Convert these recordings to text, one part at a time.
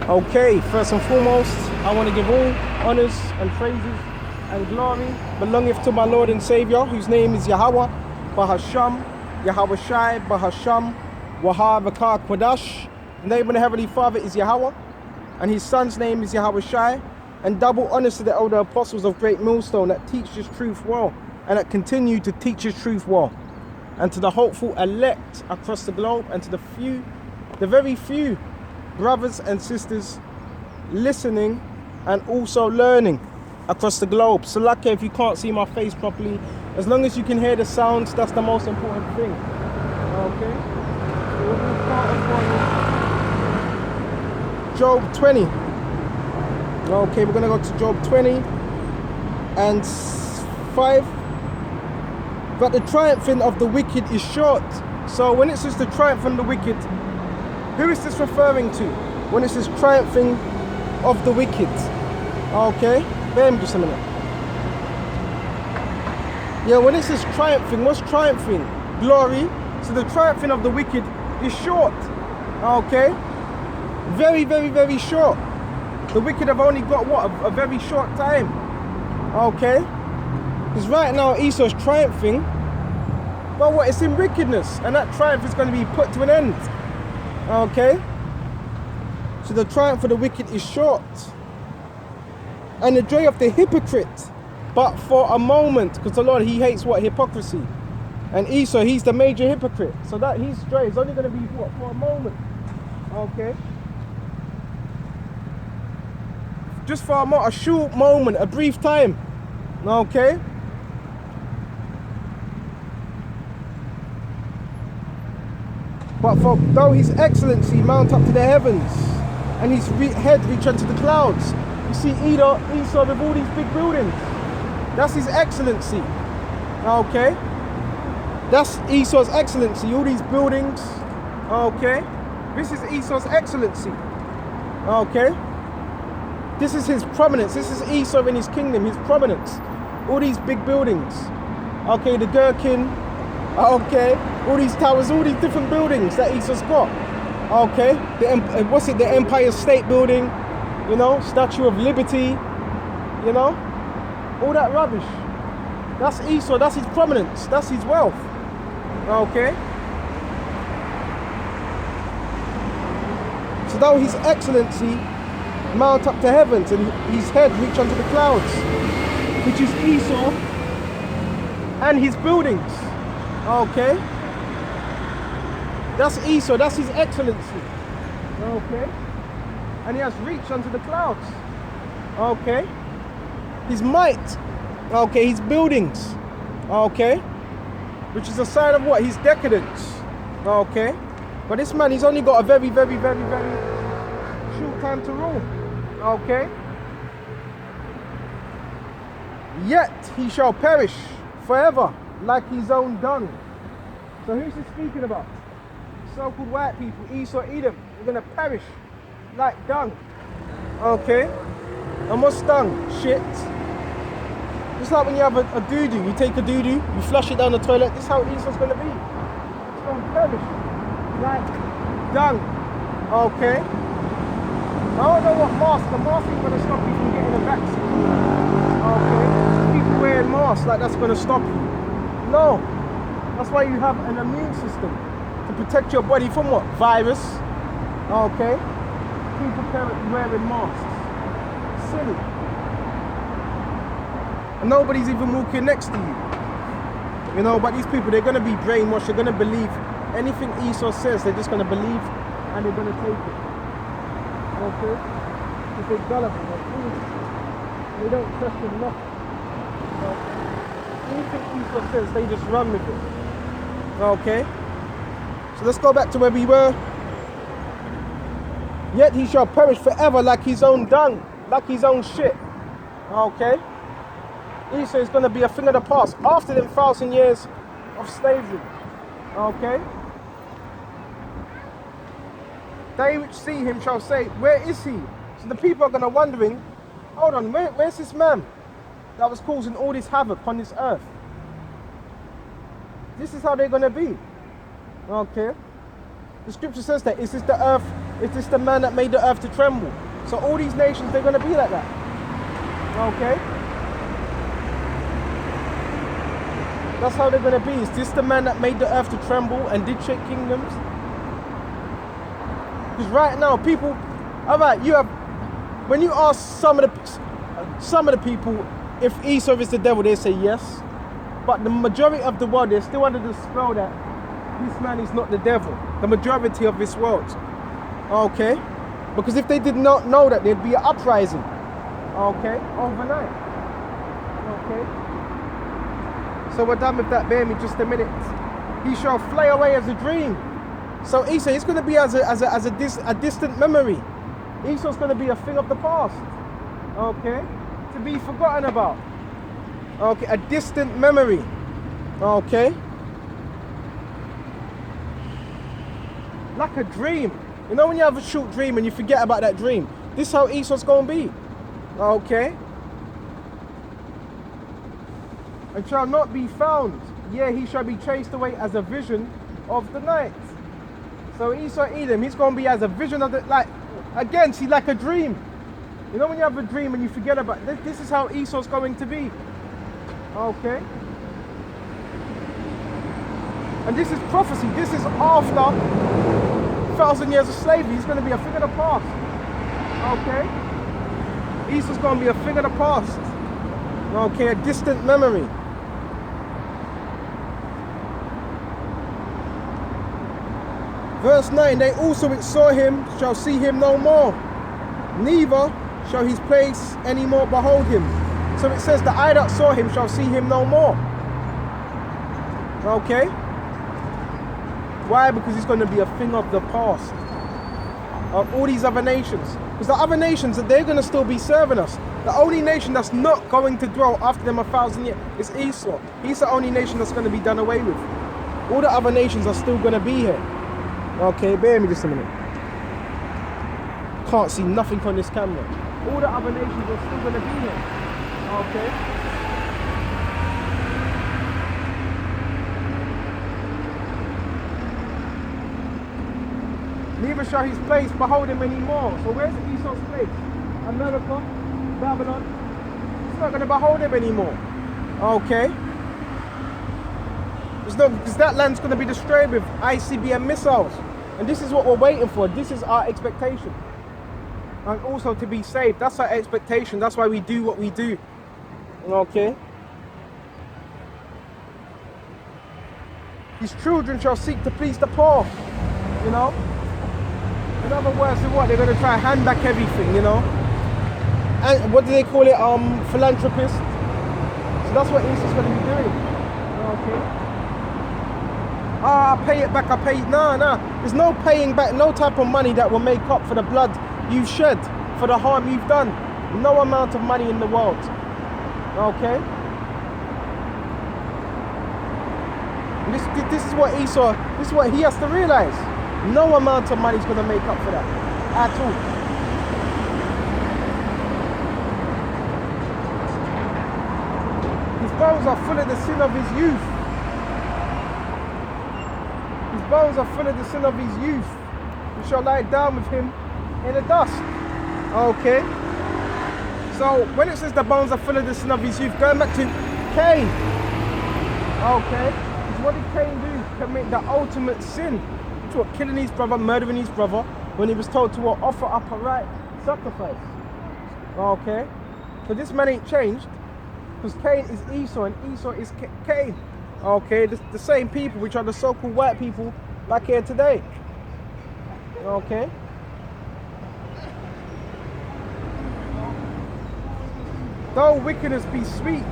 Okay, first and foremost, I want to give all honors and praises and glory belongeth to my Lord and Savior, whose name is Yahweh, Bahasham, Yahweh Shai, Bahasham, Wahab, Akar, Quadash. The name of the Heavenly Father is Yahweh, and his son's name is Yahweh Shai. And double honors to the elder apostles of Great Millstone that teach this truth well, and that continue to teach this truth well. And to the hopeful elect across the globe, and to the very few brothers and sisters listening and also learning across the globe. So lucky if you can't see my face properly, as long as you can hear the sounds, that's the most important thing. Okay, so we're going to start off on Job 20. Okay, we're going to go to Job 20 and 5. But the triumphing of the wicked is short. So when it says the triumph of the wicked, who is this referring to? When it says triumphing of the wicked. Okay, bear with me just a minute. Yeah, when it says triumphing, what's triumphing? Glory. So the triumphing of the wicked is short. Okay, very, very, very short. The wicked have only got what? A very short time. Okay, because right now Esau's triumphing, but what? It's in wickedness, and that triumph is going to be put to an end. Okay, so the triumph of the wicked is short, and the joy of the hypocrite, but for a moment, because the Lord, he hates what? Hypocrisy. And Esau, he's the major hypocrite, so that his joy is only going to be what? For a moment. Okay, just for a short moment, a brief time. Okay, but for though his excellency mount up to the heavens, and his head reach unto the clouds. You see Esau with all these big buildings. That's his excellency. Okay, that's Esau's excellency. All these buildings. Okay, this is Esau's excellency. Okay, this is his prominence. This is Esau in his kingdom, his prominence. All these big buildings. Okay, the gherkin. Okay, all these towers, all these different buildings that Esau's got. Okay, the Empire State Building, you know, Statue of Liberty, you know, all that rubbish. That's Esau, that's his prominence, that's his wealth. Okay, so though his excellency mount up to heavens and his head reach unto the clouds, which is Esau and his buildings. Okay, that's Esau, that's his excellency. Okay, and he has reached unto the clouds. Okay, his might. Okay, his buildings. Okay, which is a sign of what? His decadence. Okay, but this man, he's only got a very, very, very, very short time to rule. Okay, yet he shall perish forever like his own dung. So who's he speaking about? So-called white people, Esau, Edom. They're going to perish like dung. Okay, and what's dung? Shit. Just like when you have a doo-doo, you take a doo-doo, you flush it down the toilet. This is how Esau's going to be. It's going to perish like dung. Okay, I don't know what mask. The mask ain't going to stop you from getting a vaccine. Okay, people wearing masks like that's going to stop you. No, that's why you have an immune system to protect your body from what? Virus. Okay, people wearing masks. Silly. And nobody's even walking next to you. You know, but these people, they're going to be brainwashed. They're going to believe anything Esau says. They're just going to believe and they're going to take it. Okay? Because they're gullible. They're foolish. They don't question nothing. Okay? Anything Esau says, they just run with it. Okay? So let's go back to where we were. Yet he shall perish forever like his own dung, like his own shit. Okay? Esau is going to be a thing of the past after them 1,000 years of slavery. Okay? They which see him shall say, where is he? So the people are going to wondering, hold on, where's this man that was causing all this havoc on this earth? This is how they're going to be. Okay? The scripture says that, is Is this the man that made the earth to tremble? So all these nations, they're going to be like that. Okay? That's how they're going to be. Is this the man that made the earth to tremble and did shake kingdoms? Because right now, people, all right, you have, when you ask some of the people if Esau is the devil, they say yes. But the majority of the world, they're still under the spell that this man is not the devil. The majority of this world. Okay? Because if they did not know that, there'd be an uprising. Okay? Overnight. Okay? So we're done with that. Bear me just a minute. He shall fly away as a dream. So Esau is going to be as a distant memory. Esau's going to be a thing of the past. Okay? To be forgotten about. Okay? A distant memory. Okay? Like a dream. You know when you have a short dream and you forget about that dream? This is how Esau's going to be. Okay? And shall not be found. Yeah, he shall be chased away as a vision of the night. So Esau Edom, he's going to be as a vision of the, like, again, see, like a dream. You know when you have a dream and you forget about it? This is how Esau's going to be. Okay? And this is prophecy. This is after 1,000 years of slavery. He's going to be a thing of the past. Okay? Esau's going to be a thing of the past. Okay, a distant memory. Verse 9, they also which saw him shall see him no more, neither shall his place any more behold him. So it says, the eye that saw him shall see him no more. Okay? Why? Because it's going to be a thing of the past. Of all these other nations. Because the other nations, they're going to still be serving us. The only nation that's not going to dwell after them 1,000 years is Esau. He's the only nation that's going to be done away with. All the other nations are still going to be here. Okay, bear me just a minute. Can't see nothing on this camera. All the other nations are still going to be here. Okay. Neither shall his place behold him anymore. So where's Esau's place? America? Babylon? It's not going to behold him anymore. Okay. Because that land's going to be destroyed with ICBM missiles. And this is what we're waiting for. This is our expectation. And also to be saved. That's our expectation. That's why we do what we do. Okay. His children shall seek to please the poor. You know. In other words, what? They're going to try and hand back everything, you know. And what do they call it? Philanthropist. So that's what Esau's going to be doing. Okay. I pay it back, I pay it. No. There's no paying back, no type of money that will make up for the blood you've shed, for the harm you've done. No amount of money in the world. Okay? And this is what Esau, this is what he has to realize. No amount of money is going to make up for that. At all. His bones are full of the sin of his youth. His bones are full of the sin of his youth. We shall lie down with him in the dust. Okay. So when it says the bones are full of the sin of his youth, going back to Cain. Okay. Because what did Cain do? Commit the ultimate sin. To killing his brother, murdering his brother, when he was told to offer up a right sacrifice. Okay. So this man ain't changed. Because Cain is Esau and Esau is Cain. Okay, the same people, which are the so-called white people back here today. Okay. Though wickedness be sweet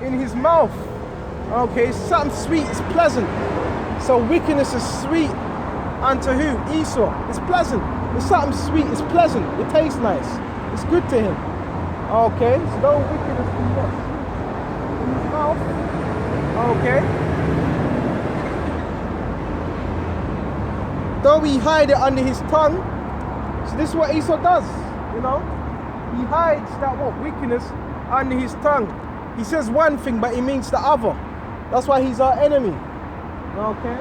in his mouth. Okay, something sweet is pleasant. So wickedness is sweet unto who? Esau. It's pleasant. It's something sweet, it's pleasant, it tastes nice. It's good to him. Okay, so though wickedness be what? In his mouth. Okay. Though we hide it under his tongue. So this is what Esau does, you know. He hides that what? Wickedness under his tongue. He says one thing, but he means the other. That's why he's our enemy. Okay.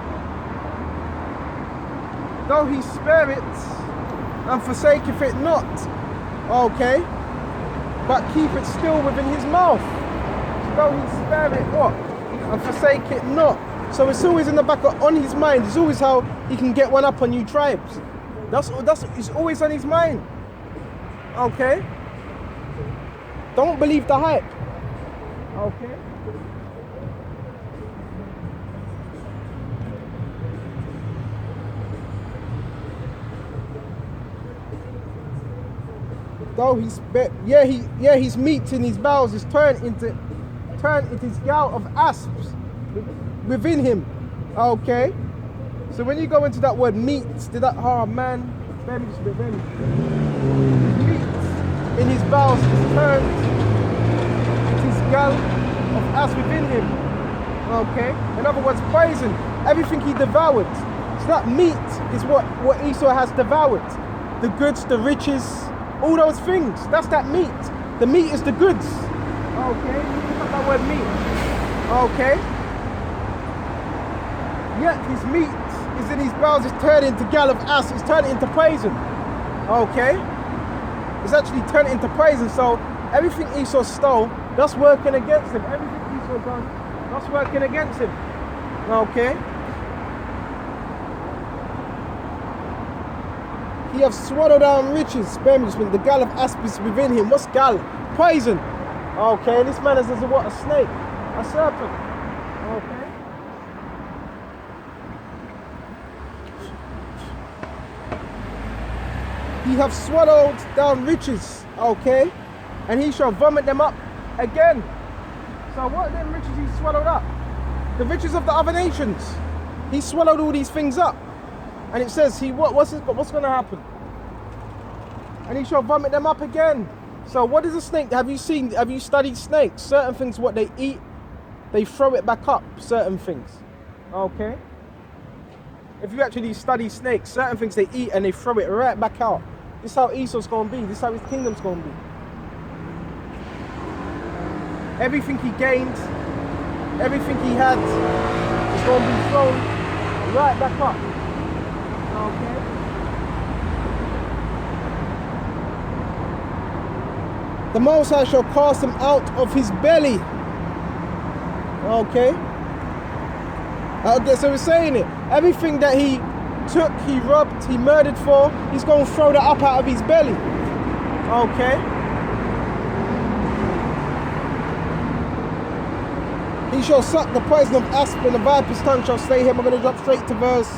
though he spare it and forsaketh it not, okay, but keep it still within his mouth. Though he spare it what? And forsake it not. So it's always in the back on his mind. It's always how he can get one up on you tribes. That's it's always on his mind. Okay? Don't believe the hype. Okay? Though his meat in his bowels is turned into his gout of asps within him. Okay? So when you go into that word meat, man, meat in his bowels is turned into his gout of asps within him. Okay? In other words, poison, everything he devoured. So that meat is what Esau has devoured. The goods, the riches, all those things. That's that meat. The meat is the goods. Okay? Look at that word meat. Okay? Yet his meat is in his bowels, is turned into gall of ass, it's turned into poison. Okay? It's actually turned into poison. So everything Esau stole, that's working against him. Everything Esau done, that's working against him. Okay? He have swallowed down riches, spare me, the gall of asp is within him. What's gall? Poison. Okay, this man is as what? A snake, a serpent. Okay. He have swallowed down riches, okay, and he shall vomit them up again. So what are them riches he swallowed up? The riches of the other nations. He swallowed all these things up. And it says, what's going to happen? And he shall vomit them up again. So what is a snake? Have you studied snakes? Certain things, what they eat, they throw it back up, certain things. Okay? If you actually study snakes, certain things they eat and they throw it right back out. This is how Esau's going to be. This is how his kingdom's going to be. Everything he gained, everything he had, is going to be thrown right back up. Okay. The Most High shall cast him out of his belly. Okay. So we're saying it. Everything that he took, he robbed, he murdered for, he's going to throw that up out of his belly. Okay. He shall suck the poison of asp, and the viper's tongue shall slay him. I'm going to drop straight to verse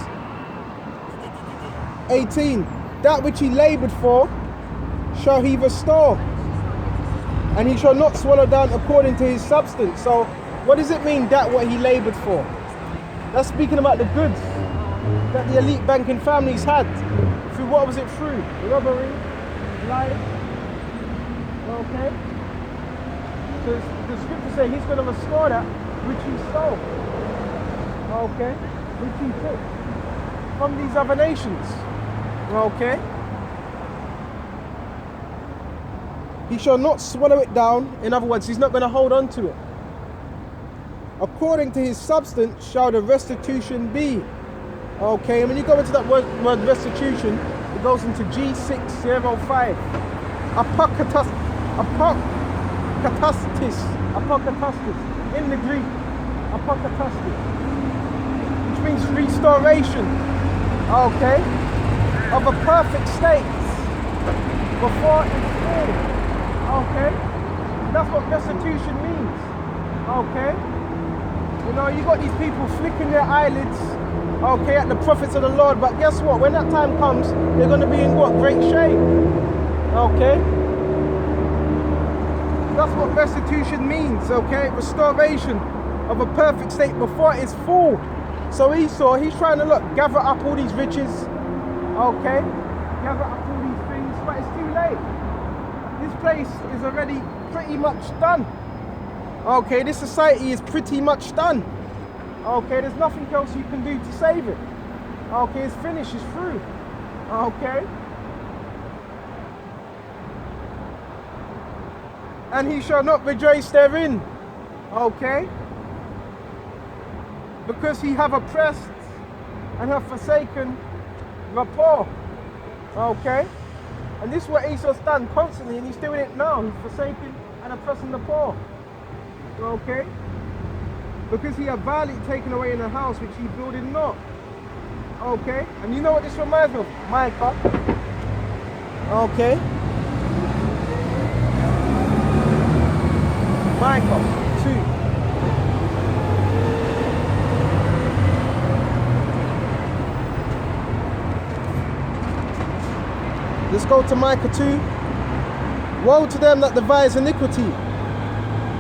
18. That which he labored for shall he restore, and he shall not swallow down according to his substance. So what does it mean, that what he labored for? That's speaking about the goods that the elite banking families had. Through what was it through? Robbery, lying. Okay. So the scripture says he's going to restore that which he stole. Okay. Which he took from these other nations. Okay. He shall not swallow it down. In other words, he's not going to hold on to it. According to his substance shall the restitution be. Okay, and when you go into that word restitution, it goes into G605. Apokatasis, in the Greek, apokatasis, which means restoration, okay, of a perfect state before it's full, okay. That's what restitution means, okay. You know, you got these people flicking their eyelids, okay, at the prophets of the Lord, but guess what? When that time comes, they're going to be in what? Great shame, okay. That's what restitution means, okay? Restoration of a perfect state before it's full. So Esau, he's trying to gather up all these riches, okay? Gather up all these things, but it's too late. This place is already pretty much done. Okay, this society is pretty much done. Okay, there's nothing else you can do to save it. Okay, it's finished, it's through. Okay? And he shall not rejoice therein. Okay? Because he have oppressed and have forsaken rapport. Okay? And this is what Esau's done constantly, and he's doing it now. He's forsaking and oppressing the poor. Okay? Because he had violently taken away in a house which he builded not. Okay? And you know what this reminds me of? Micah. Okay? Micah 2. Let's go to Micah 2. Woe to them that devise iniquity.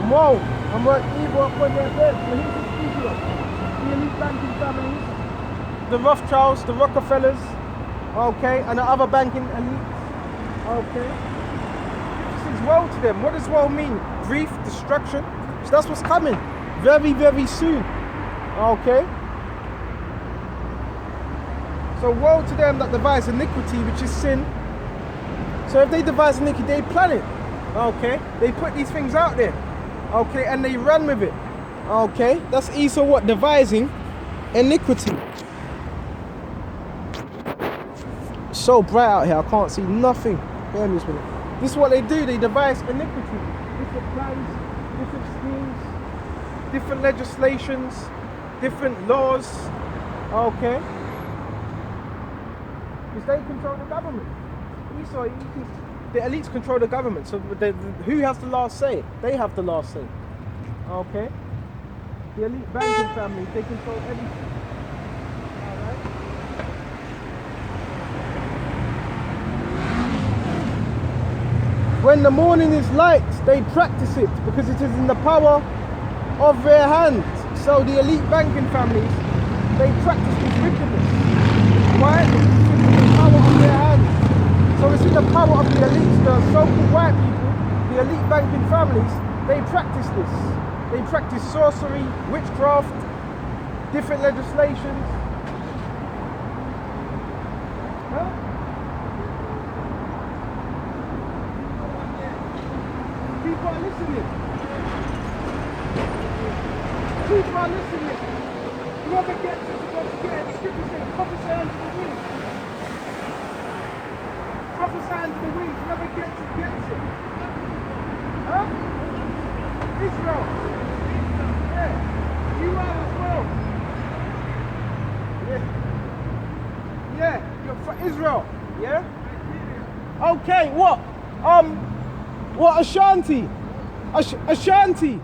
Woe, and work evil upon their beds. So here's the studio. The elite banking families, the Rothschilds, the Rockefellers, okay, and the other banking elites, okay. This is woe to them. What does woe mean? Grief, destruction. So that's what's coming very, very soon, okay. So woe to them that devise iniquity, which is sin. So if they devise iniquity, they plan it, okay? They put these things out there, okay, and they run with it, okay? That's Esau what? Devising iniquity. It's so bright out here, I can't see nothing. Bear me a minute. This is what they do, they devise iniquity. Different plans, different schemes, different legislations, different laws, okay? Because they control the government. Esau, the elites control the government, so who has the last say? They have the last say. Okay? The elite banking family, they control everything. Alright? When the morning is light, they practice it because it is in the power of their hands. So the elite banking families, they practice this wickedness. Why? Because it's in the power of their hands. So it's in the power of the elites, the so-called white people, the elite banking families, they practice this. They practice sorcery, witchcraft, different legislations. Huh? People are listening. People are listening. Whoever gets it is going to get it. The scripture says, prophesy unto the wind. Prophesy unto the wind. Whoever gets it, gets it. Huh? Israel. Yeah. You are as well. Yeah. Yeah. You're for Israel. Yeah? Okay, what? What? Ashanti? Ashanti?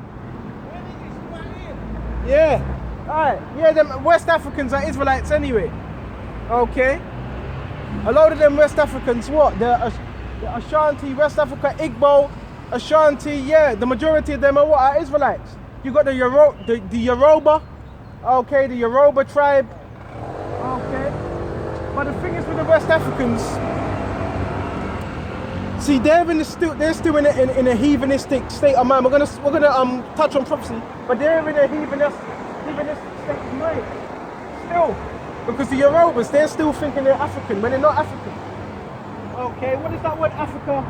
Yeah. Alright. Yeah, them West Africans are Israelites anyway. Okay. A lot of them West Africans, what? The Ashanti, West Africa, Igbo, Ashanti, yeah, the majority of them are what? Are Israelites. You got the Yoruba, okay, the Yoruba tribe, okay. But the thing is with the West Africans, see, they're still in a heathenistic state of mind. We're gonna touch on prophecy, but they're in a heathenistic state of mind still. Because the Yorubas, they're still thinking they're African when they're not African. Okay, what does that word Africa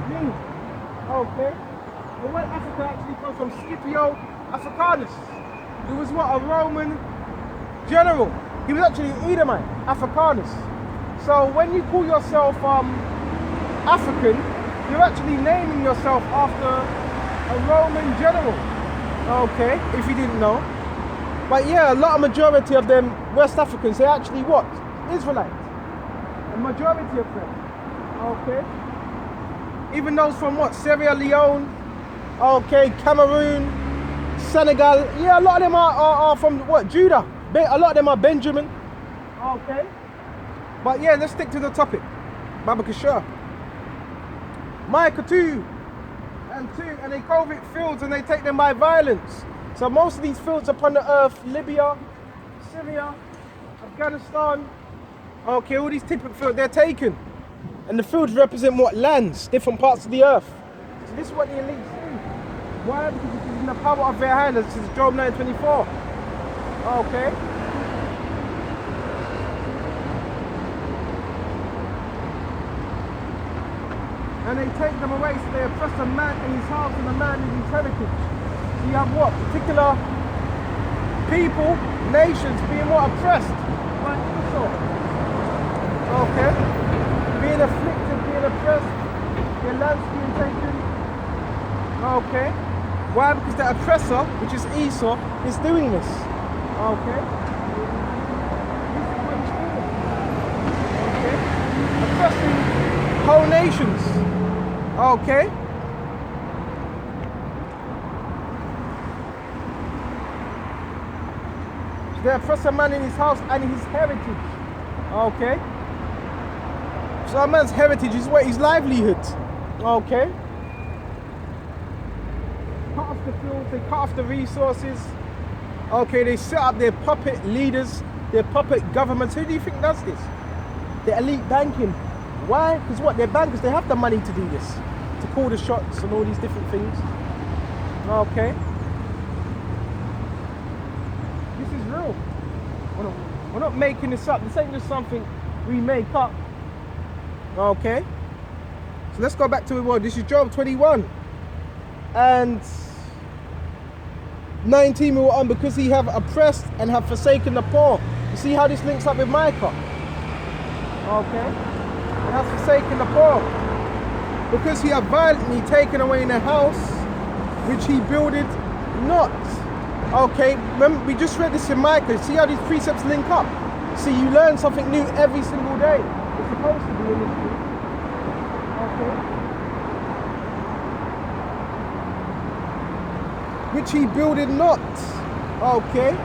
mean? Okay, the word Africa actually comes from Scipio Africanus, who was what? A Roman general. He was actually Edomite, Africanus. So when you call yourself African, you're actually naming yourself after a Roman general. Okay, if you didn't know. But yeah, a majority of them West Africans, they're actually what? Israelites. A majority of them. Okay. Even those from what? Sierra Leone. Okay, Cameroon, Senegal. Yeah, a lot of them are from what? Judah. A lot of them are Benjamin. Okay. But yeah, let's stick to the topic. Baba Kashar. Micah 2 and they covet fields and they take them by violence. So most of these fields upon the earth, Libya, Syria, Afghanistan, okay, all these different fields, they're taken. And the fields represent what? Lands, different parts of the earth. So this is what the elites do. Why? Because it is in the power of their hand. This is Job 9:24. Okay. And they take them away, so they oppress a man in his house and a man in his heritage. So you have what? Particular people, nations being what? Oppressed by Esau. Okay? Being afflicted, being oppressed, their lands being taken. Okay? Why? Because the oppressor, which is Esau, is doing this. Okay? This is what he's doing. Okay? Oppressing whole nations. Okay? They oppress a man in his house and his heritage. Okay? So a man's heritage is what his livelihood. Okay? Cut off the fields, they cut off the resources. Okay, they set up their puppet leaders, their puppet governments. Who do you think does this? The elite banking. Why? Because what? They're bankers, they have the money to do this. To call the shots and all these different things. Okay? This is real. We're not making this up. This ain't just something we make up. Okay? So let's go back to it. Well, this is Job 21. And 19 we were on, because he have oppressed and have forsaken the poor. You see how this links up with Micah? Okay? And has forsaken the poor. Because he have violently taken away in a house which he builded not. Okay, remember, we just read this in Micah. See how these precepts link up? See, you learn something new every single day. It's supposed to be in this book. Okay. Which he builded not. Okay.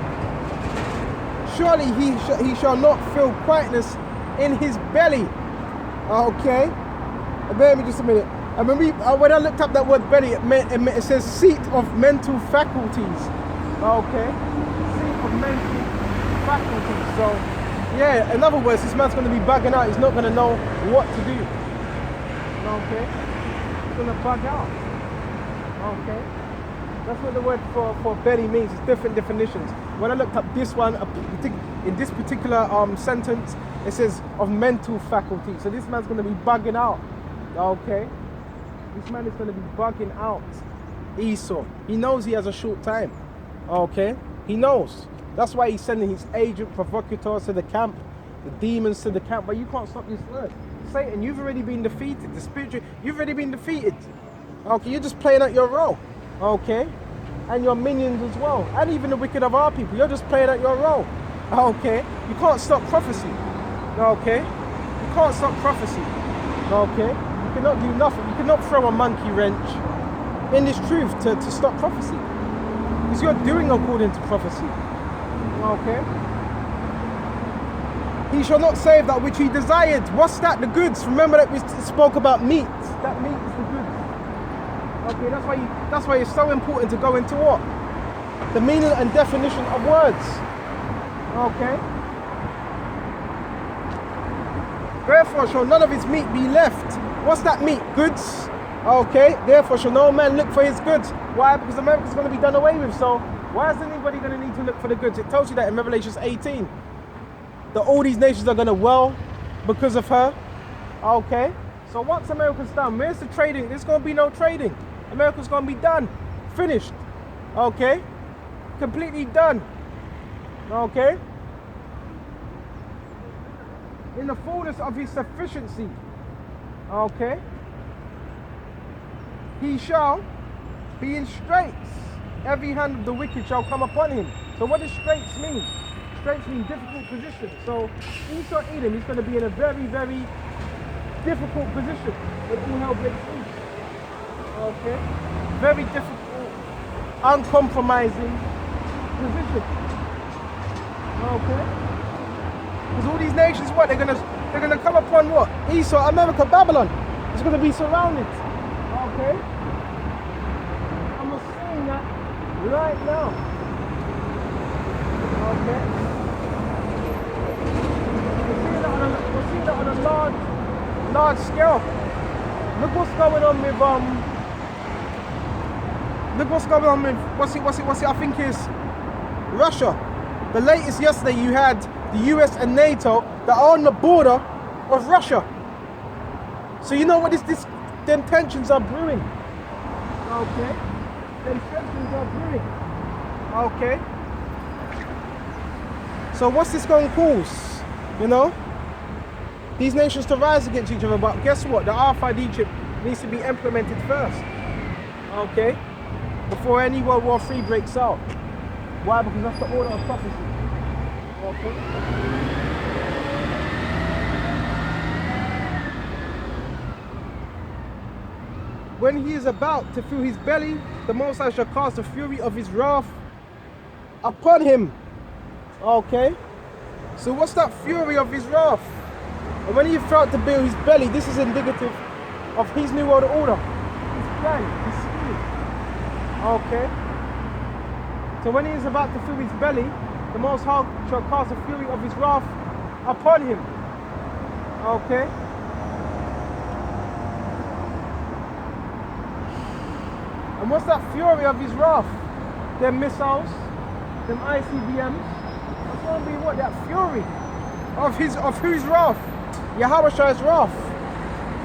Surely he shall not feel quietness in his belly. Okay. Bear with me just a minute. And when I looked up that word belly, it says seat of mental faculties. Okay, seat of mental faculties. So, yeah, in other words, this man's going to be bugging out. He's not going to know what to do. Okay, he's going to bug out. Okay, that's what the word for belly means. It's different definitions. When I looked up this one, in this particular sentence, it says of mental faculty. So this man's going to be bugging out. Okay, this man is going to be bugging out. Esau. He knows he has a short time. Okay, he knows. That's why he's sending his agent provocateurs to the camp, the demons to the camp. But you can't stop this word. Satan, you've already been defeated. The spiritual, you've already been defeated. Okay, you're just playing out your role. Okay, and your minions as well, and even the wicked of our people. You're just playing out your role. Okay, you can't stop prophecy. Okay, you can't stop prophecy. Okay, you cannot do nothing. You cannot throw a monkey wrench in this truth to stop prophecy. Because you're doing according to prophecy. Okay? He shall not save that which he desired. What's that? The goods. Remember that we spoke about meat. That meat is the goods. Okay, that's why it's so important to go into what? The meaning and definition of words. Okay? Therefore shall none of his meat be left. What's that meat? Goods. Okay, therefore shall no man look for his goods. Why? Because America's going to be done away with. So why is anybody going to need to look for the goods? It tells you that in Revelation 18. That all these nations are going to well because of her. Okay, so once America's done, where's the trading? There's going to be no trading. America's going to be done. Finished. Okay, completely done. Okay, in the fullness of his sufficiency. Okay, he shall be in straits. Every hand of the wicked shall come upon him. So what does straits mean? Straits mean difficult position. So Esau Edom is going to be in a very, very difficult position when all hell breaks loose. Okay? Very difficult, uncompromising position. Okay? Because all these nations, what? They're gonna come upon what? Esau, America, Babylon. It's going to be surrounded. Okay? I'm seeing that right now. Okay? We're seeing that on a large scale. Look what's going on with what's it? I think is Russia. The latest yesterday you had the US and NATO that are on the border of Russia. So you know what them tensions are brewing. Okay? Them tensions are brewing. Okay? So what's this going to cause? You know? these nations to rise against each other. But guess what? The RFID chip needs to be implemented first. Okay? Before any World War III breaks out. Why? Because that's the order of prophecy. Okay? When he is about to fill his belly, the Most High shall cast the fury of his wrath upon him. Okay? So what's that fury of his wrath? And when he felt to fill his belly, this is indicative of his new world order. His plan, his scheme. Okay? So when he is about to fill his belly, the Most High shall cast the fury of his wrath upon him. Okay? And what's that fury of his wrath? Them missiles, them ICBMs. That's going to be what? That fury of whose wrath? Yahweh's wrath.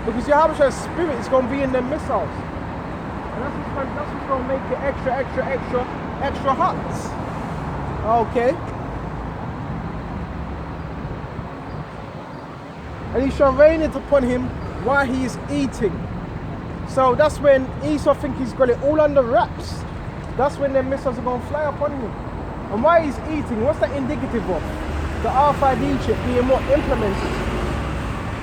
Because Yahweh's spirit is going to be in them missiles. And that's what's going to make it extra hot. Okay? And he shall rain it upon him while he is eating. So that's when Esau thinks he's got it all under wraps. That's when their missiles are going to fly upon him. And while he's eating, what's that indicative of? The RFID chip being more implemented.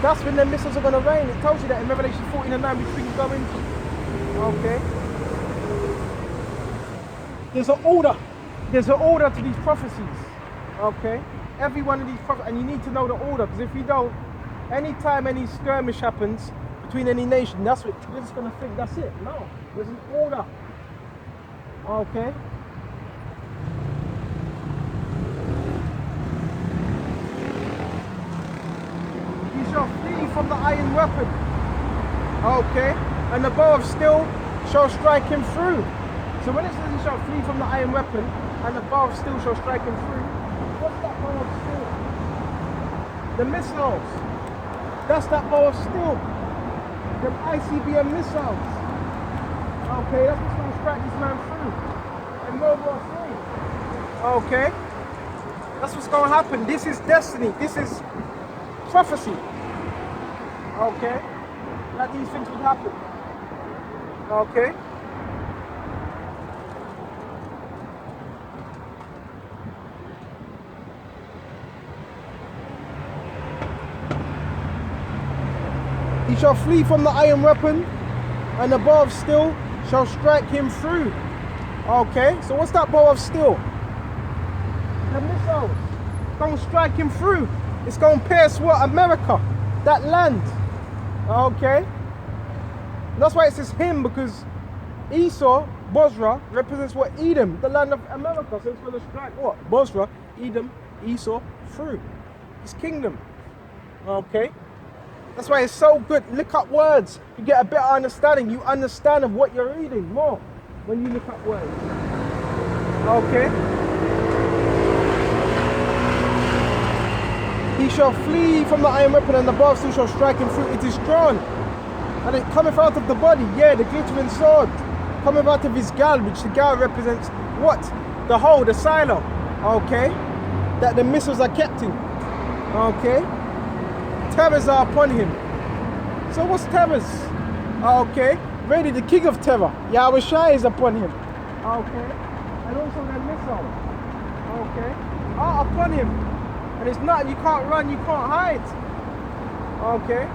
That's when their missiles are going to rain. It tells you that in Revelation 14:9, which things go into. Okay? There's an order. There's an order to these prophecies. Okay? Every one of these prophecies. And you need to know the order. Because if you don't, anytime any skirmish happens between any nation, that's what you're just going to think, that's it. No. There's an order. Okay? He shall flee from the iron weapon. Okay? And the bow of steel shall strike him through. So when it says he shall flee from the iron weapon and the bow of steel shall strike him through, what's that bow of steel? The missiles. That's that bow of steel. The ICBM missiles. Okay, that's what's going to strike this man through. And World War III. Okay? That's what's going to happen. This is destiny. This is prophecy. Okay? That these things would happen. Okay? He shall flee from the iron weapon, and the bow of steel shall strike him through. Okay, so what's that bow of steel? The missiles. It's going to strike him through. It's going to pierce what? America. That land. Okay. That's why it says him, because Esau, Bozrah, represents what? Edom, the land of America. So it's going to strike what? Bozrah, Edom, Esau, through his kingdom. Okay. That's why it's so good. Look up words. You get a better understanding. You understand of what you're reading more when you look up words. Okay. He shall flee from the iron weapon, and the bow of steel shall strike him through. It is drawn, and it cometh out of the body. Yeah, the glittering sword cometh out of his gal, which the gal represents what? The hole, the silo. Okay. That the missiles are kept in. Okay. Terrors are upon him. So what's terrors? Okay. Really the king of terror. Yahweh is upon him. Okay. And also the missile. Okay. Are upon him. And it's not, you can't run, you can't hide. Okay.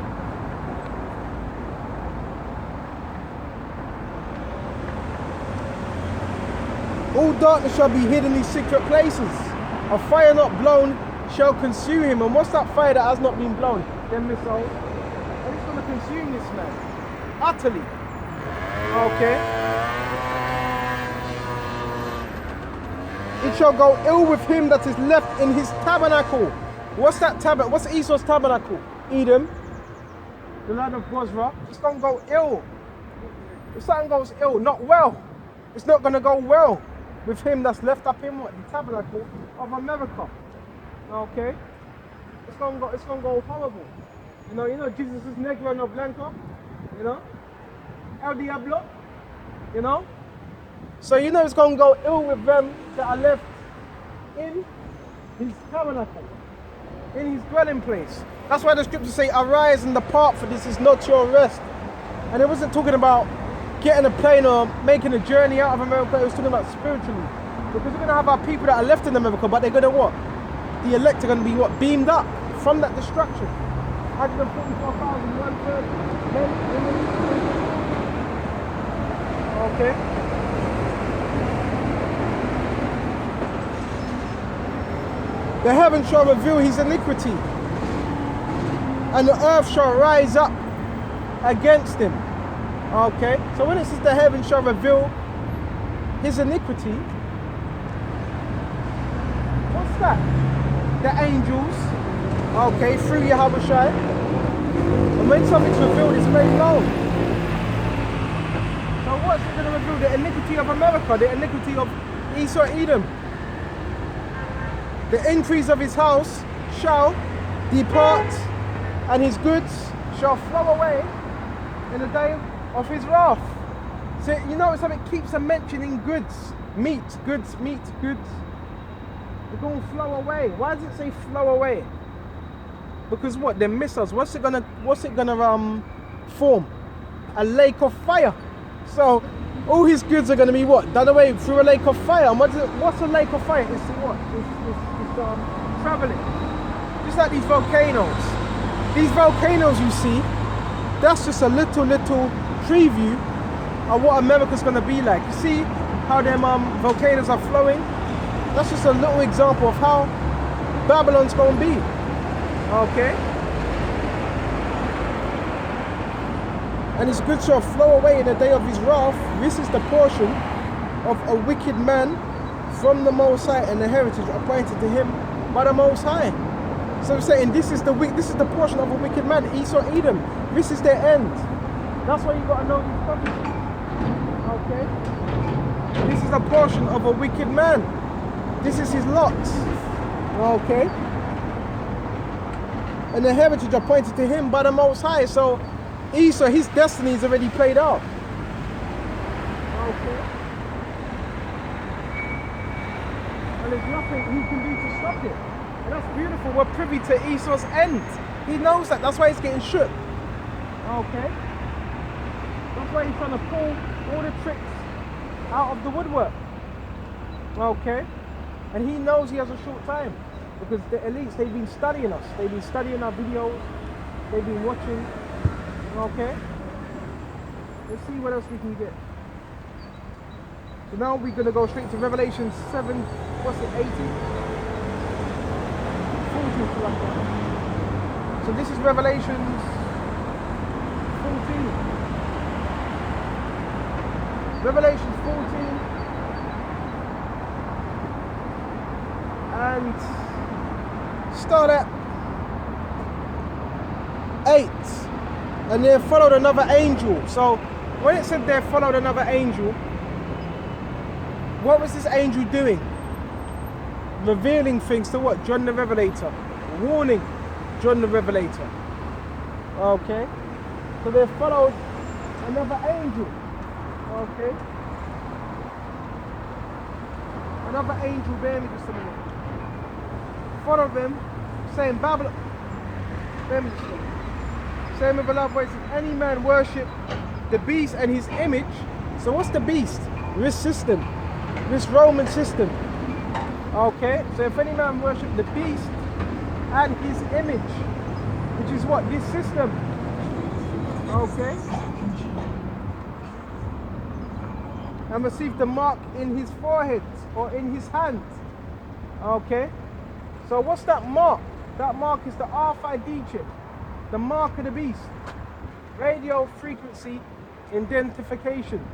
All darkness shall be hid in these secret places. A fire not blown shall consume him. And what's that fire that has not been blown? Them missiles. And it's going to consume this man. Utterly. Okay. It shall go ill with him that is left in his tabernacle. What's that tabernacle? What's Esau's tabernacle? Edom. The land of Bozrah. It's going to go ill. If something goes ill, not well, it's not going to go well with him that's left up in what? The tabernacle of America. Okay? It's gonna go horrible. You know, Jesus is Negro no Blanco. You know? El Diablo. You know? So it's gonna go ill with them that are left in his tabernacle. in his dwelling place. That's why the scriptures say, arise and depart, for this is not your rest. And it wasn't talking about getting a plane or making a journey out of America. It was talking about spiritually. Because we're going to have our people that are left in America, but they're going to what? The elect are going to be what? Beamed up from that destruction. 144,000, 130 men, women. Okay. The heavens shall reveal his iniquity, and the earth shall rise up against him. Okay, so when it says the heavens shall reveal his iniquity, what's that? The angels, okay, through Yahushua. And when something's revealed, it's made known. So what's it going to reveal? The iniquity of America, the iniquity of Esau, Edom. The increase of his house shall depart, and his goods shall flow away in the day of his wrath. So you notice how it keeps on mentioning goods, meat, goods, meat, goods. They're going to flow away. Why does it say flow away? Because what? They're missiles. What's it gonna form? A lake of fire. So all his goods are gonna be what? Done away through a lake of fire. And what's a lake of fire? It's what? It's traveling. Just like these volcanoes. These volcanoes you see, that's just a little preview of what America's gonna be like. You see how them volcanoes are flowing? That's just a little example of how Babylon's gonna be. Okay? And his goods shall flow away in the day of his wrath. This is the portion of a wicked man from the Most High, and the heritage appointed to him by the Most High. So we're saying this is the portion of a wicked man, Esau, Edom. This is their end. That's why you got to know these prophecies. Okay? This is the portion of a wicked man. This is his lot. Okay? And the heritage appointed to him by the Most High. So Esau, his destiny is already played out. Okay. And there's nothing he can do to stop it. And that's beautiful. We're privy to Esau's end. He knows that. That's why he's getting shook. Okay. That's why he's trying to pull all the tricks out of the woodwork. Okay. And he knows he has a short time. Because the elites, they've been studying us. They've been studying our videos. They've been watching. Okay. Let's see what else we can get. So now we're going to go straight to Revelation 7, what's it, 18? 14 to like that. So this is Revelation 14. Revelation 14. And start at 8. And there followed another angel. So when it said there followed another angel, what was this angel doing? Revealing things to what? John the Revelator. Warning John the Revelator. Okay. So there followed another angel. Okay. Another angel, bear me just a minute. Followed them, saying Babylon. Bear me just a minute. Saying with a loud voice, if any man worship the beast and his image. So what's the beast? This system. This Roman system. Okay, so if any man worship the beast and his image, which is what? This system. Okay. And receive the mark in his forehead or in his hand. Okay. So what's that mark? That mark is the RFID chip. The mark of the beast. Radio frequency identification.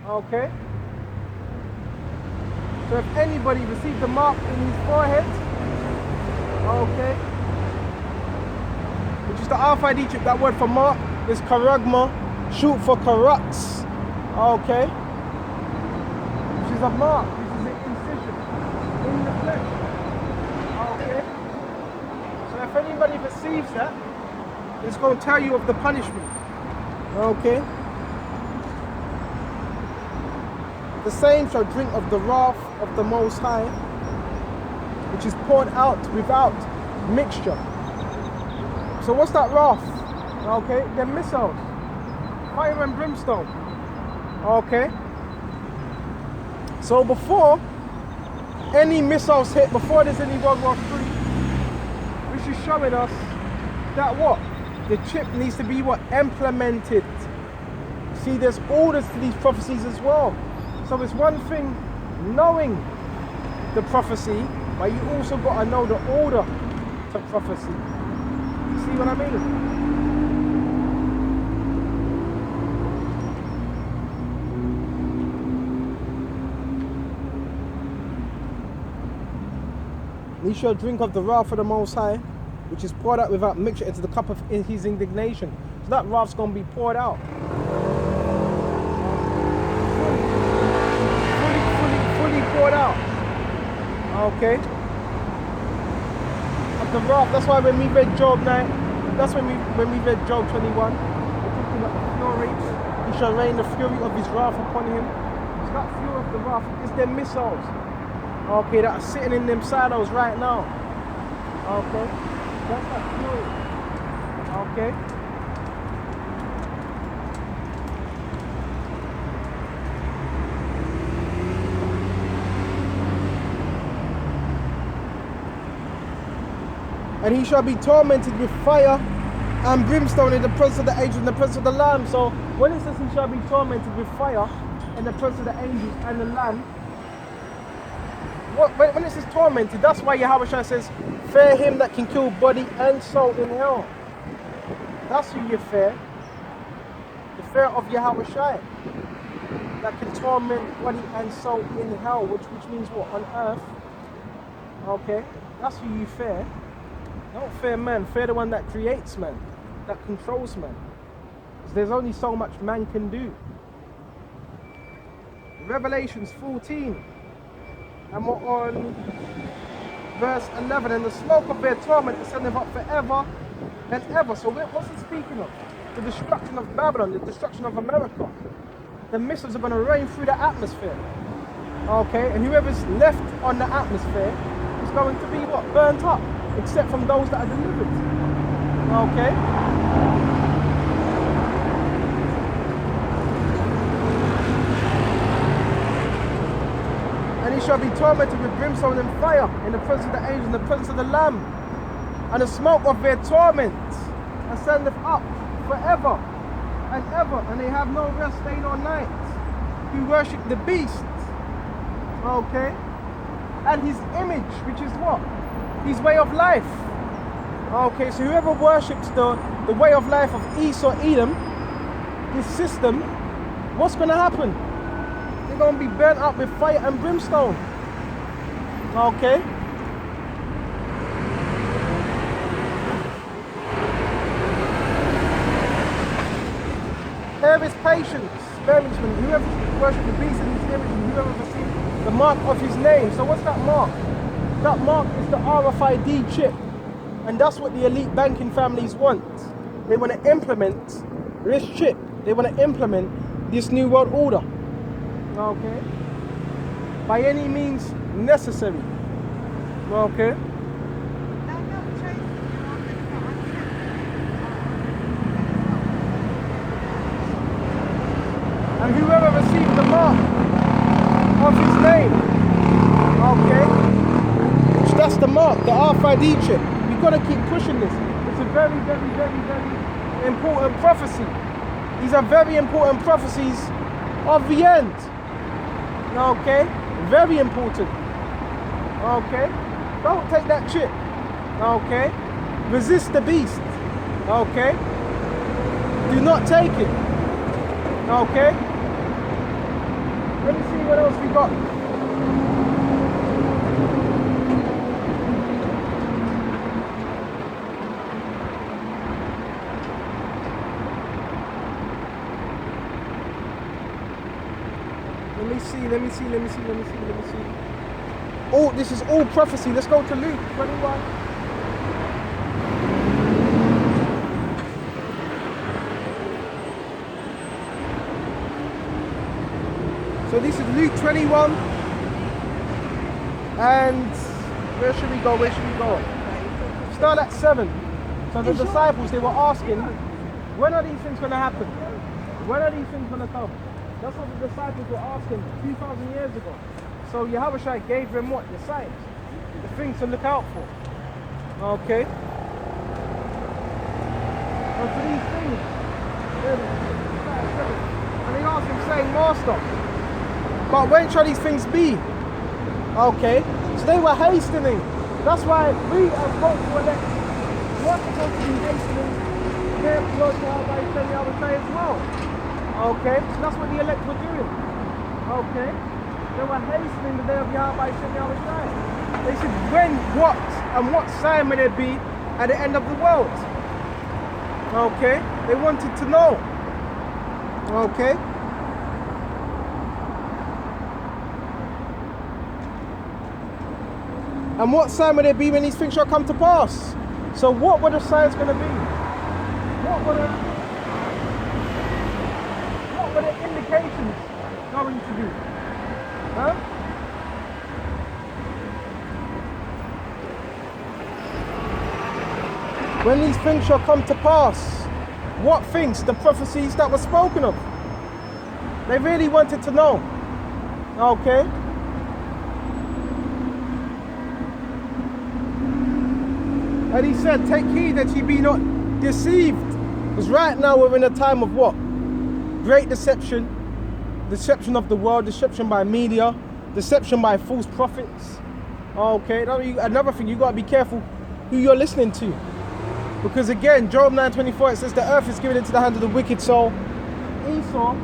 Okay. So if anybody receives the mark in his forehead, okay, which is the RFID chip, that word for mark is karagma, shoot for karatz, okay, which is a mark, this is an incision in the flesh, okay. So if anybody receives that, it's going to tell you of the punishment, okay. The same shall drink of the wrath of the Most High, which is poured out without mixture. So what's that wrath? Okay, they're missiles. Fire and brimstone. Okay. So before any missiles hit, before there's any World War III, which is showing us that what? The chip needs to be what? Implemented. See, there's orders to these prophecies as well. So it's one thing knowing the prophecy, but you also got to know the order to prophecy. You see what I mean? He shall drink of the wrath of the Most High, which is poured out without mixture into the cup of his indignation. So that wrath's going to be poured out. Fully poured out. Okay? Of the wrath. That's why when we read Job 9, that's when we read Job 21, we're talking about the fury. He shall rain the fury of his wrath upon him. So that fury of the wrath is their missiles. Okay, that are sitting in them silos right now. Okay, that's that fury. Okay. And he shall be tormented with fire and brimstone in the presence of the angels and the presence of the Lamb. So when it says he shall be tormented with fire in the presence of the angels and the Lamb, when it says tormented, that's why Yahweh says, fear him that can kill body and soul in hell. That's who you fear. The fear of Yahweh that can torment body and soul in hell, which means what? On earth. Okay, that's who you fear. Don't fear man, fear the one that creates man, that controls man. Because there's only so much man can do. Revelations 14. And we're on verse 11. And the smoke of their torment ascendeth up forever and ever. So what's he speaking of? The destruction of Babylon, the destruction of America. The missiles are going to rain through the atmosphere. Okay, and whoever's left on the atmosphere is going to be what? Burnt up. Except from those that are delivered. Okay? And he shall be tormented with brimstone and fire in the presence of the angels, in the presence of the Lamb. And the smoke of their torment ascendeth up forever and ever. And they have no rest day nor night, who worship the beast. Okay? And his image, which is what? His way of life. Okay, so whoever worships the way of life of Esau, Edom, his system, what's going to happen? They're going to be burnt up with fire and brimstone. Okay? There is patience, bearishment. Whoever worships the beast in his image, and whoever receives the mark of his name. So what's that mark? That mark is the RFID chip, and that's what the elite banking families want. They want to implement this chip. They want to implement this new world order. Okay? By any means necessary. Okay? And whoever receives the mark of his name, okay? That's the mark, the RFID chip. We've got to keep pushing this. It's a very, very, very, very important prophecy. These are very important prophecies of the end. Okay? Very important. Okay? Don't take that chip. Okay? Resist the beast. Okay? Do not take it. Okay? Let me see what else we got. Let me see. Oh, this is all prophecy. Let's go to Luke 21. So this is Luke 21. And where should we go? start at 7. So the disciples, they were asking, when are these things going to happen? When are these things going to come? That's what the disciples were asking 2,000 years ago. So Yahushua gave them what? The signs, the things to look out for. Okay? And for these things, and they asked him saying, Master, but when shall these things be? Okay? So they were hastening. That's why we are supposed to elect. We're supposed to be hastening. They're close to our by saying Yahushua as well. Okay? So that's what the elect were doing. Okay? They were hastening the day of Yahweh by saying Yahushua. They said, when, what, and what sign will there be at the end of the world? Okay? They wanted to know. Okay? And what sign will there be when these things shall come to pass? So what were the signs going to be? What were the indications going to be? Huh? When these things shall come to pass, what things? The prophecies that were spoken of. They really wanted to know. Okay? And he said, take heed that ye be not deceived. Because right now we're in a time of what? Great deception. Deception of the world, deception by media, deception by false prophets. Okay, another thing, you got to be careful who you're listening to. Because again, Job 9:24, it says the earth is given into the hand of the wicked. So Esau,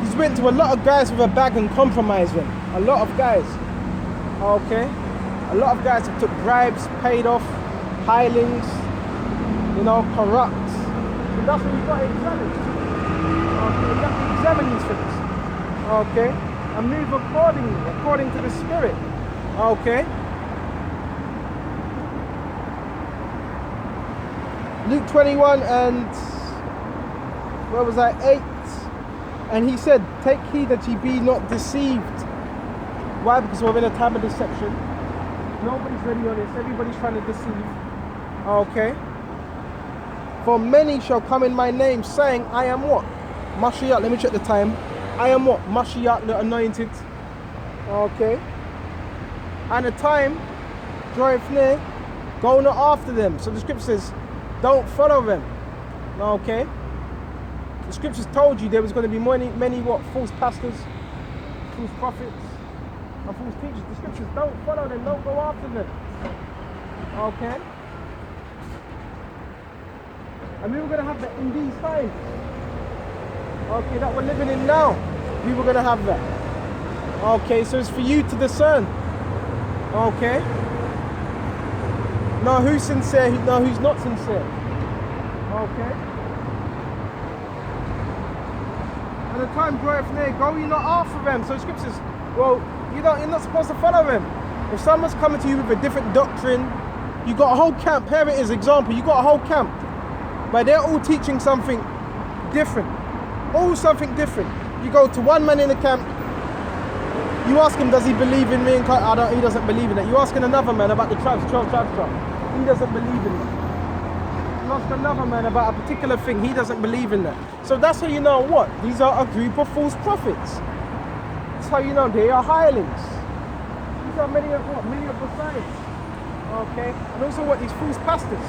he's went to a lot of guys with a bag and compromised them. A lot of guys. Okay? A lot of guys have took bribes, paid off, hirelings, corrupt. So that's what you've got to examine. Okay, you have to examine these things. Okay? And move according to the Spirit. Okay? Luke 21 and, where was I, 8. And he said, take heed that ye be not deceived. Why? Because we're in a time of deception. Nobody's ready on this. Everybody's trying to deceive. Okay. For many shall come in my name, saying, I am what? Mashiach. Let me check the time. I am what? Mashiach, the anointed. Okay. And the time draweth near. Go not after them. So the scripture says, don't follow them. Okay. The scriptures told you there was going to be many what? False pastors, false prophets, and false teachers. The scriptures, don't follow them, don't go after them. Okay? And we were going to have that in these times. Okay, that we're living in now. We were going to have that. Okay, so it's for you to discern. Okay? Know who's sincere, know who's not sincere. Okay? And the time draweth near, go ye not after them. So scriptures, well, you're not supposed to follow them. If someone's coming to you with a different doctrine, you got a whole camp. Here it is, example. You got a whole camp, but they're all teaching something different. All something different. You go to one man in the camp. You ask him, does he believe in me? He doesn't believe in it. You asking another man about the tribes, 12 tribes. He doesn't believe in it. You ask another man about a particular thing. He doesn't believe in that. So that's how you know what? These are a group of false prophets. That's how you know they are hirelings. These are many of the signs. Okay? And also what? These false pastors.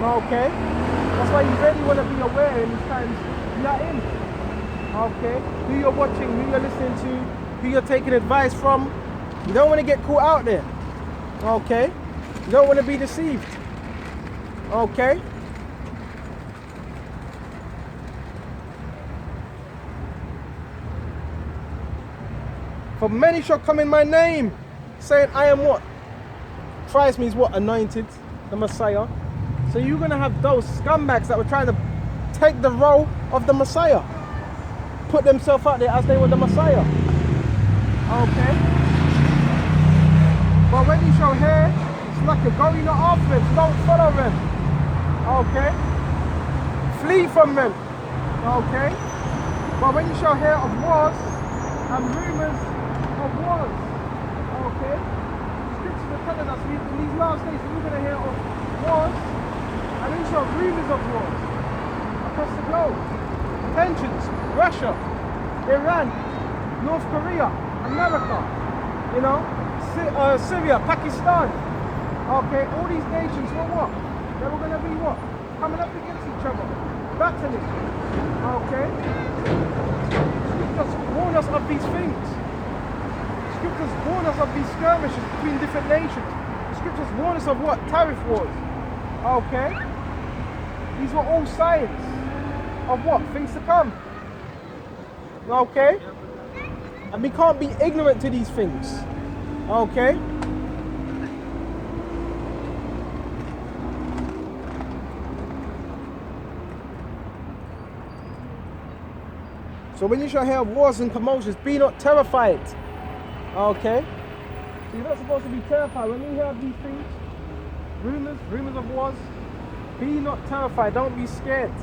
Okay? That's why you really want to be aware in these times you're in. Okay? Who you're watching, who you're listening to, who you're taking advice from. You don't want to get caught out there. Okay? You don't want to be deceived. Okay? For many shall come in my name, saying, I am what? Christ means what? Anointed, the Messiah. So you're going to have those scumbags that were trying to take the role of the Messiah. Put themselves out there as they were the Messiah. Okay? But when you shall hear, it's like you're going not after them, so don't follow them. Okay? Flee from them. Okay? But when you shall hear of wars and rumors of wars, okay? Scripture telling us in these last days we're going to hear of wars and also rumours of wars across the globe. Tensions, Russia, Iran, North Korea, America, you know, Syria, Pakistan. Okay, all these nations were what? They were going to be what? Coming up against each other, battling. Okay? Scriptures warn us of these things. Scriptures warn us of these skirmishes between different nations. The scriptures warn us of what? Tariff wars. Okay? These were all signs of what? Things to come. Okay? And we can't be ignorant to these things. Okay? So when you shall hear of wars and commotions, be not terrified. Okay? So you're not supposed to be terrified. When you hear of these things, rumors of wars, be not terrified. Don't be scared.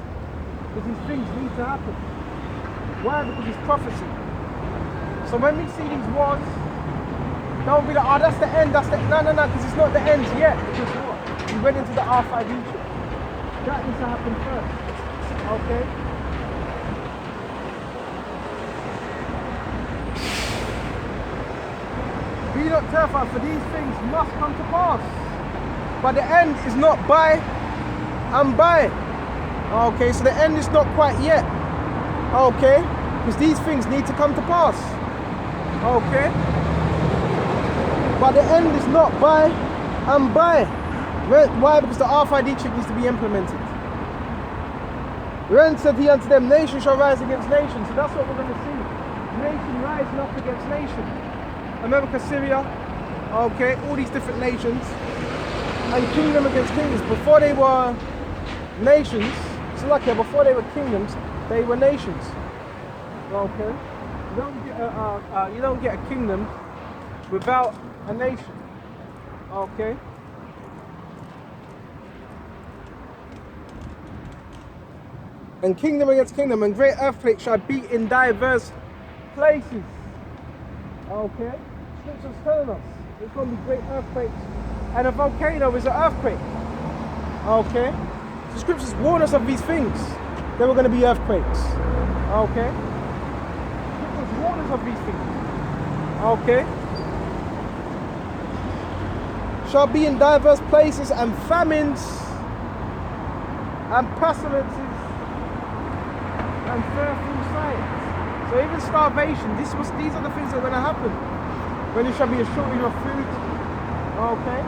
Because these things need to happen. Why? Because it's prophecy. So when we see these wars, don't be like, oh, that's the end, that's the... No, because it's not the end yet. Because what? We went into the R5 Egypt. That needs to happen first. Okay? Be not terrified, for these things must come to pass. But the end is not by and by. Okay, so the end is not quite yet. Okay, because these things need to come to pass. Okay, but the end is not by and by. Why? Because the R5D chip needs to be implemented. Then said he unto them, nation shall rise against nation. So that's what we're going to see. Nation rising up against nation. America, Syria, okay, all these different nations, and kingdom against kingdoms. Before they were nations, so like before they were kingdoms, they were nations. Okay, you don't get a kingdom without a nation. Okay. And kingdom against kingdom, and great earthquakes shall be in diverse places. Okay, scripture's telling us there's going to be great earthquakes, and a volcano is an earthquake. Okay, the scriptures warn us of these things. There were going to be earthquakes. Okay, scriptures warn us of these things. Okay, shall be in diverse places, and famines, and pestilences, and fearful sights. So even starvation, these are the things that are going to happen. When there shall be a shortage of food, okay?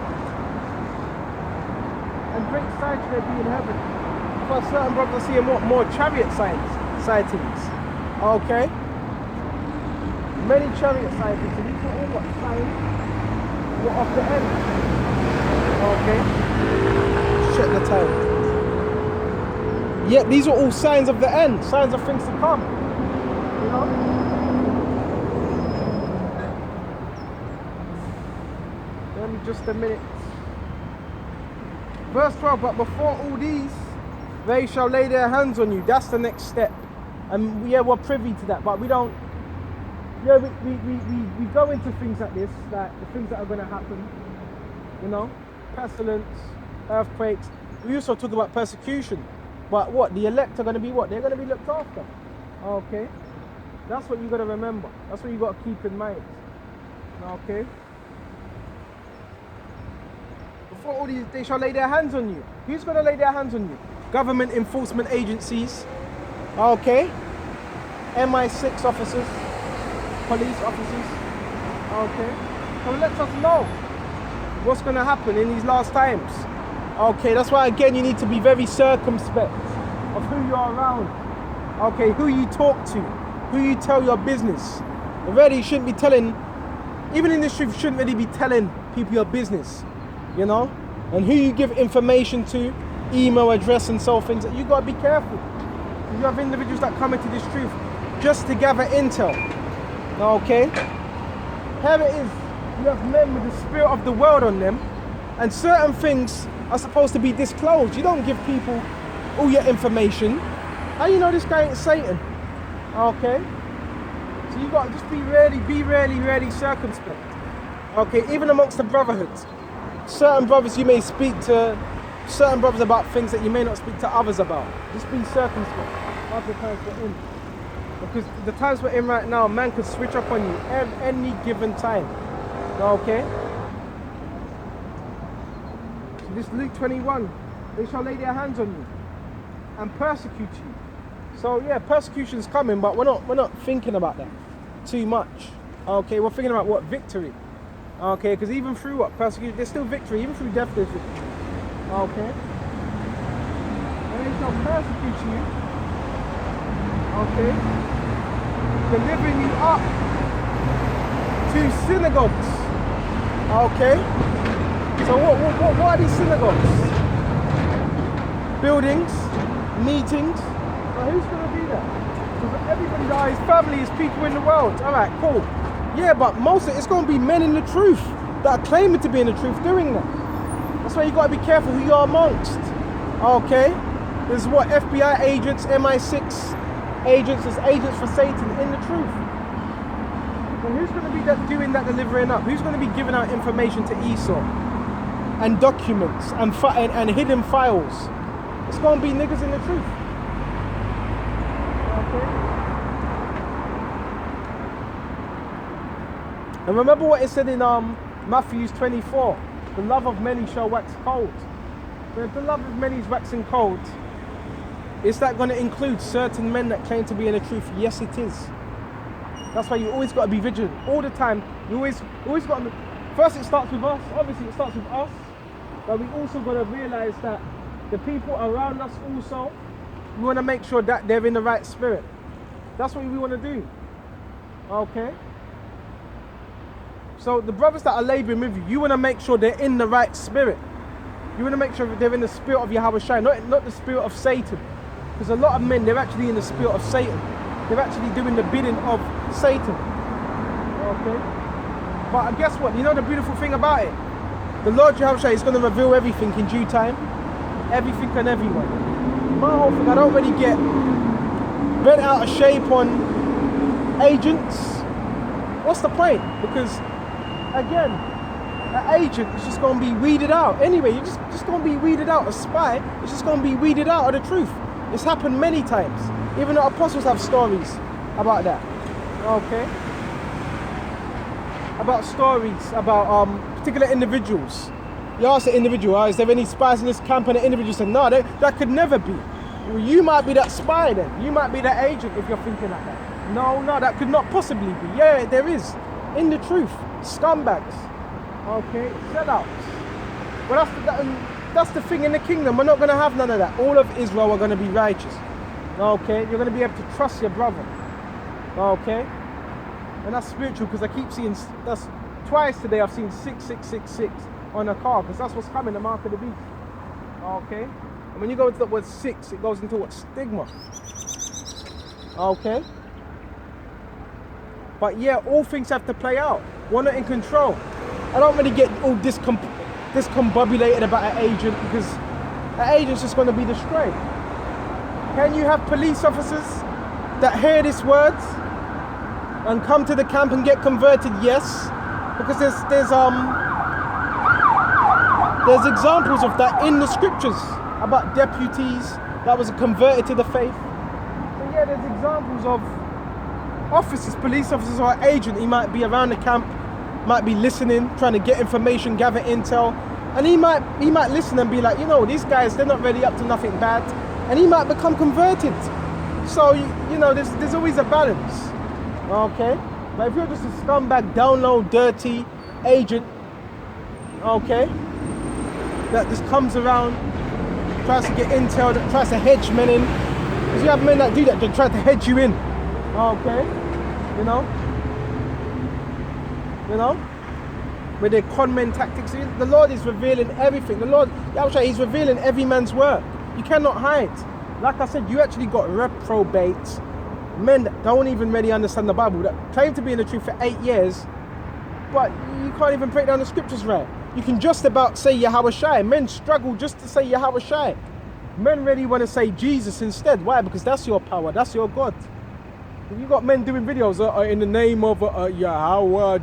And great sights shall be in heaven. For certain brothers are seeing more chariot sightings, okay? Many chariot sightings, and these are all what signs were of the end, okay? Check the time. Yet these are all signs of the end, signs of things to come. You know? Let me just a minute. Verse 12, but before all these, they shall lay their hands on you. That's the next step. And yeah, we're privy to that, but we don't, yeah, we go into things like this, like the things that are going to happen, you know, pestilence, earthquakes. We also talk about persecution, but what, the elect are going to be what? They're going to be looked after. Okay. That's what you got to remember. That's what you got to keep in mind. Okay. Before all these, they shall lay their hands on you. Who's going to lay their hands on you? Government enforcement agencies. Okay. MI6 officers. Police officers. Okay. So it lets us know what's going to happen in these last times. Okay. That's why, again, you need to be very circumspect of who you're around. Okay. Who you talk to. Who you tell your business. Already you shouldn't be telling, even in this truth, you shouldn't really be telling people your business, you know? And who you give information to, email address and so things, you got to be careful. You have individuals that come into this truth just to gather intel, okay? Here it is, you have men with the spirit of the world on them, and certain things are supposed to be disclosed. You don't give people all your information. How you know this guy ain't Satan? Okay, so you got to just be really circumspect. Okay, even amongst the brotherhoods. certain brothers you may speak to certain brothers about things that you may not speak to others about. Just be circumspect of the times we're in. Because the times we're in right now, man could switch up on you at any given time. Okay? So this Luke 21, they shall lay their hands on you and persecute you. So yeah, persecution's coming, but we're not thinking about that too much. Okay, we're thinking about what? Victory. Okay, because even through what? Persecution, there's still victory. Even through death, there's victory. Okay? And they shall persecute you. Okay? Delivering you up to synagogues. Okay? So what are these synagogues? Buildings, meetings. Now who's going to be there? Because everybody dies, family is people in the world. Alright, cool. Yeah, but most of it's going to be men in the truth that are claiming to be in the truth doing that. That's why you got to be careful who you're amongst. Okay? There's what? FBI agents, MI6 agents, there's agents for Satan in the truth. So who's going to be doing that delivering up? Who's going to be giving out information to Esau? And documents and hidden files? It's going to be niggas in the truth. Okay? And remember what it said in Matthew 24. The love of many shall wax cold. So if the love of many is waxing cold, is that going to include certain men that claim to be in the truth? Yes, it is. That's why you always got to be vigilant. All the time. You always got to... First it starts with us. Obviously it starts with us. But we also got to realise that the people around us also, we want to make sure that they're in the right spirit. That's what we want to do. Okay? So the brothers that are labouring with you, you want to make sure they're in the right spirit. You want to make sure they're in the spirit of Yahweh Shai, not the spirit of Satan. Because a lot of men, they're actually in the spirit of Satan. They're actually doing the bidding of Satan. Okay? But guess what? You know the beautiful thing about it? The Lord Yahweh Shai is going to reveal everything in due time. Everything and everyone. My whole thing, I don't really get bent out of shape on agents. What's the point? Because, again, an agent is just going to be weeded out. Anyway, you're just going to be weeded out. A spy is just going to be weeded out of the truth. It's happened many times. Even the apostles have stories about that. Okay? About stories about particular individuals. You ask the individual, is there any spies in this camp? And the individual said, no, that could never be. Well, you might be that spy then. You might be that agent if you're thinking like that. No, that could not possibly be. Yeah, there is. In the truth. Scumbags. Okay? Sellouts. Well, that's the thing in the kingdom. We're not going to have none of that. All of Israel are going to be righteous. Okay? You're going to be able to trust your brother. Okay? And that's spiritual because I keep seeing, that's twice today I've seen 6666 on a car because that's what's coming, the mark of the beast. Okay? And when you go into the word 6, it goes into what? Stigma. Okay? But yeah, all things have to play out. We're not in control. I don't really get all discombobulated about an agent because an agent's just going to be destroyed. Can you have police officers that hear these words and come to the camp and get converted? Yes, because there's examples of that in the scriptures about deputies that was converted to the faith. So yeah, there's examples of officers, police officers or agent. He might be around the camp, might be listening, trying to get information, gather intel, and he might listen and be like, you know, these guys, they're not really up to nothing bad, and he might become converted. So you know, there's always a balance. Okay, but if you're just a scumbag, down low, dirty agent, okay, that just comes around, tries to get intel, that tries to hedge men in, because you have men that do that, they try to hedge you in, okay, you know, with their conmen tactics. The Lord is revealing everything. The Lord, Yahweh, He's revealing every man's work. You cannot hide. Like I said, you actually got reprobates, men that don't even really understand the Bible, that claim to be in the truth for 8 years, but you can't even break down the scriptures right. You can just about say Yahweh Shai. Men struggle just to say Yahweh Shai. Men really want to say Jesus instead. Why? Because that's your power, that's your God. You got men doing videos in the name of Yahweh,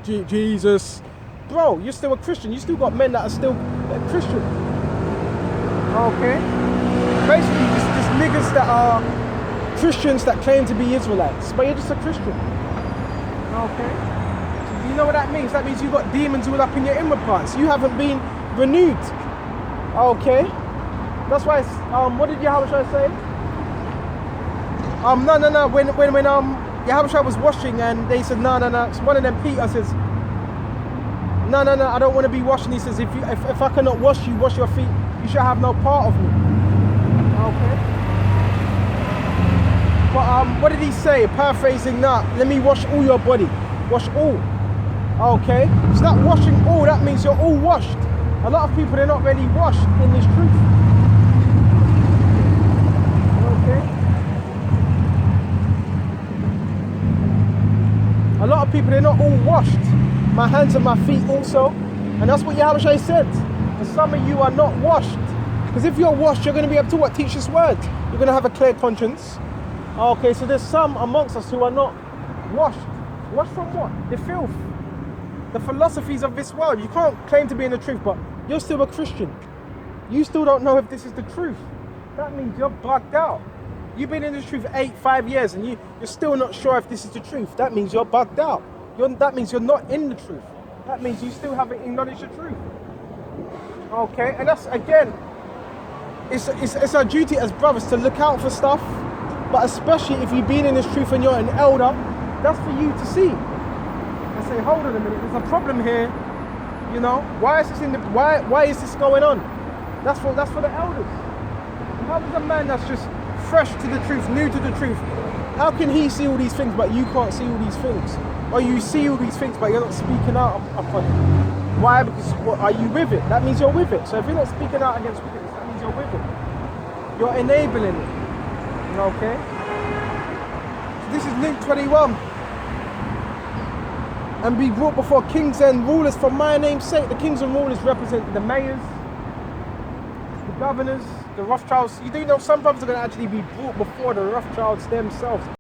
Jesus, bro, you're still a Christian. You still got men that are still Christian. Okay? Basically, just niggas that are Christians that claim to be Israelites, but you're just a Christian. Okay? So you know what that means? That means you've got demons all up in your inward parts. You haven't been renewed. Okay? That's why it's, what did Yahushua say? No. When Yahushua was washing and they said, no. So one of them, Peter, says, no, I don't want to be washing. He says, if I cannot wash you, wash your feet, you shall have no part of me. Okay. But what did he say? Paraphrasing that, let me wash all your body. Wash all. Okay. So that washing all, that means you're all washed. A lot of people, they're not really washed in this truth. Okay. A lot of people, they're not all washed. My hands and my feet also. And that's what Yahushua said. And some of you are not washed. Because if you're washed, you're going to be able to what? Teach this word. You're going to have a clear conscience. Okay, so there's some amongst us who are not washed. Washed from what? The filth. The philosophies of this world. You can't claim to be in the truth, but you're still a Christian. You still don't know if this is the truth. That means you're bugged out. You've been in this truth 5 years and you're still not sure if this is the truth. That means you're bugged out. That means you're not in the truth. That means you still haven't acknowledged the truth. Okay, and that's, again, it's our duty as brothers to look out for stuff, but especially if you've been in this truth and you're an elder, that's for you to see. And say, hold on a minute, there's a problem here. You know, why is this why is this going on? That's for the elders. How does a man that's just fresh to the truth, new to the truth, how can he see all these things but you can't see all these things? Or you see all these things but you're not speaking out upon it? Why? Because are you with it? That means you're with it. So if you're not speaking out against wickedness, that means you're with it. You're enabling it. Okay? So this is Luke 21. And be brought before kings and rulers for my name's sake. The kings and rulers represent the mayors, the governors, the Rothschilds. You do know some brothers are going to actually be brought before the Rothschilds themselves.